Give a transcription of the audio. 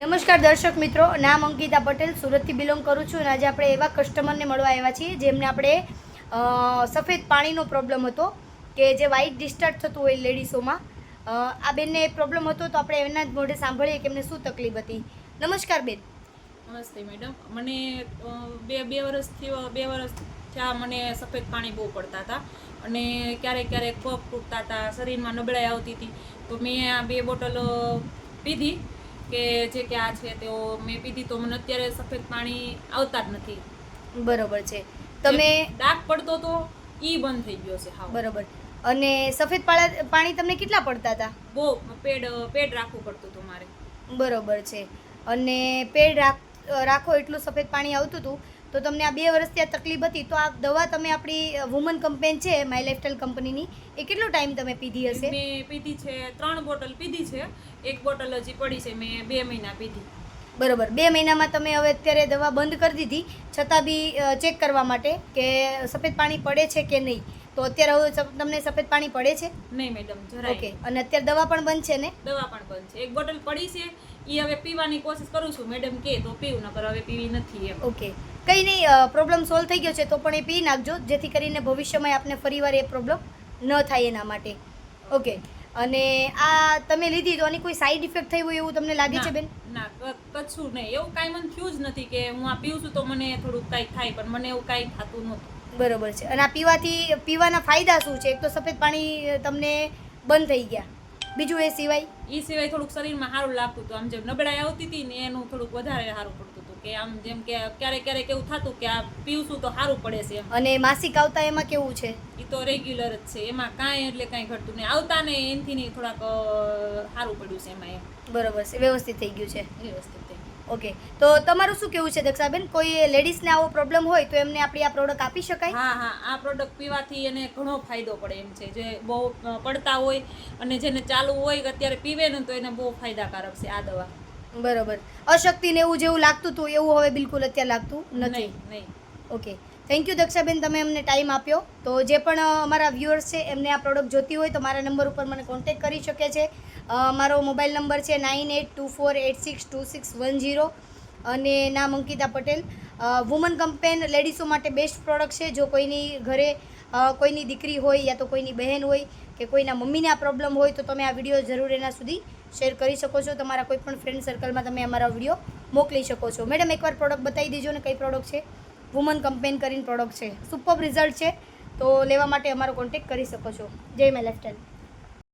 નમસ્કાર દર્શક મિત્રો, નામ અંકિતા પટેલ, સુરતથી બિલોંગ કરું છું અને આજે આપણે એવા કસ્ટમરને મળવા આવ્યા છીએ જેમને આપણે સફેદ પાણીનો પ્રોબ્લેમ હતો કે જે વ્હાઇટ ડિસ્ચાર્જ થતું હોય લેડીઝોમાં. આ બેનને પ્રોબ્લેમ હતો તો આપણે એમના જ મોઢે સાંભળીએ કે એમને શું તકલીફ હતી. નમસ્કાર બેન. નમસ્તે મેડમ. મને બે વર્ષથી આ મને સફેદ પાણી બહુ પડતા હતા અને ક્યારેક ક્યારેક પગ તૂટતા હતા, શરીરમાં નબળાઈ આવતી હતી. તો મેં આ 2 બોટલ પીધી કે જે કે આ છે તેઓ મેં પીધી તો મને અત્યારે સફેદ પાણી આવતા જ નથી. બરોબર છે. તમે ડાઘ પડતો તો ઈ બંધ થઈ ગયો છે. હા, બરોબર. અને સફેદ પાણી તમને કેટલા પડતા હતા? બહુ પેડ રાખવું પડતું હતું મારે. બરોબર છે. અને પેડ રાખો એટલું સફેદ પાણી આવતું હતું. તો તમને આ 2 વર્ષથી આ તકલીફ હતી તો આ દવા તમે આપણી વુમન કંપની છે માય લાઇફસ્ટાઈલ કંપનીની, એ કેટલો ટાઈમ તમે પીધી હશે? મેં પીધી છે 3 બોટલ પીધી છે. 1 બોટલ હજી પડી છે. મેં 2 મહિના પીધી. બરોબર. 2 મહિનામાં તમે હવે અત્યારે દવા બંધ કરી દીધી, છતાં બી ચેક કરવા માટે કે સફેદ પાણી પડે છે કે નહીં. તો અત્યારે હવે તમને સફેદ પાણી પડે છે? નહીં મેડમ, જરાય. ઓકે. અને અત્યારે દવા પણ બંધ છે ને? દવા પણ બંધ છે. 1 બોટલ પડી છે, એ હવે પીવાની કોશિશ કરું છું. મેડમ કે તો પીવું, નકર હવે પીવી નથી એમ. ઓકે, કંઈ નહીં. પ્રોબ્લેમ સોલ્વ થઈ ગયો છે તો પણ એ પી નાખજો, જેથી કરીને ભવિષ્યમાં આપને ફરીવાર એ પ્રોબ્લેમ ન થાય એના માટે. ઓકે. અને આ તમે લીધી તો આની કોઈ સાઈડ ઇફેક્ટ થઈ હોય એવું તમને લાગે છે બેન? ના, કશું નહીં. એવું કાંઈ મને થયું જ નથી કે હું આ પીવું છું તો મને થોડુંક કાંઈ થાય, પણ મને એવું કાંઈ થતું નહોતું. બરોબર છે. અને આ પીવાના ફાયદા શું છે? એક તો સફેદ પાણી તમને બંધ થઈ ગયા, બીજું એ સિવાય થોડુંક શરીરમાં સારું લાગતું હતું. આમ જેમ નબળાઈ આવતી હતી ને એનું થોડુંક વધારે સારું પડતું હતું કે આમ જેમ કે ક્યારેક ક્યારેક એવું થતું કે આ પીવશું તો સારું પડે છે એમ. અને માસિક આવતા એમાં કેવું છે? એ તો રેગ્યુલર જ છે, એમાં કાંઈ એટલે કાંઈ ઘટતું નહીં. આવતા ને એનથી નહીં થોડાક સારું પડ્યું છે એમાં એમ. બરોબર છે, વ્યવસ્થિત થઈ ગયું છે. વ્યવસ્થિત થઈ ગયું. ઓકે. તો તમારું શું કેવું છે દક્ષાબેન? કોઈ લેડીઝને આવો પ્રોબ્લેમ હોય તો એમને આપણી આ પ્રોડક્ટ આપી શકાય? હા, આ પ્રોડક્ટ પીવાથી એને ઘણો ફાયદો પડે એમ છે. જે બહુ પડતા હોય અને જેને ચાલુ હોય કે અત્યારે પીવે ને તો એને બહુ ફાયદાકારક છે આ દવા. બરોબર. અશક્તિ ને એવું જેવું લાગતું હતું એવું હવે બિલકુલ અત્યારે લાગતું નથી? નહીં. ઓકે. થેન્ક યુ દક્ષાબેન, તમે અમને ટાઈમ આપ્યો. તો જે પણ અમારા વ્યુઅર્સ છે એમને આ પ્રોડક્ટ જોતી હોય તો મારા નંબર ઉપર મને કોન્ટેક્ટ કરી શકે છે. મારો મોબાઈલ નંબર છે 9824862610 અને નામ અંકિતા પટેલ. વુમન કંપેન લેડીઝો માટે બેસ્ટ પ્રોડક્ટ છે. જો કોઈની ઘરે કોઈની દીકરી હોય યા તો કોઈની બહેન હોય કે કોઈના મમ્મીને આ પ્રોબ્લેમ હોય તો તમે આ વિડીયો જરૂર એના સુધી શેર કરી શકો છો. તમારા કોઈ પણ ફ્રેન્ડ સર્કલમાં તમે અમારા વિડીયો મોકલી શકો છો. મેડમ, એકવાર પ્રોડક્ટ બતાવી દેજો ને કઈ પ્રોડક્ટ છે. વુમન કંપેન કરીને પ્રોડક્ટ છે, સુપર રિઝલ્ટ છે. તો લેવા માટે અમારો કોન્ટેક્ટ કરી શકો છો. જય માય લાઇફસ્ટાઈલ.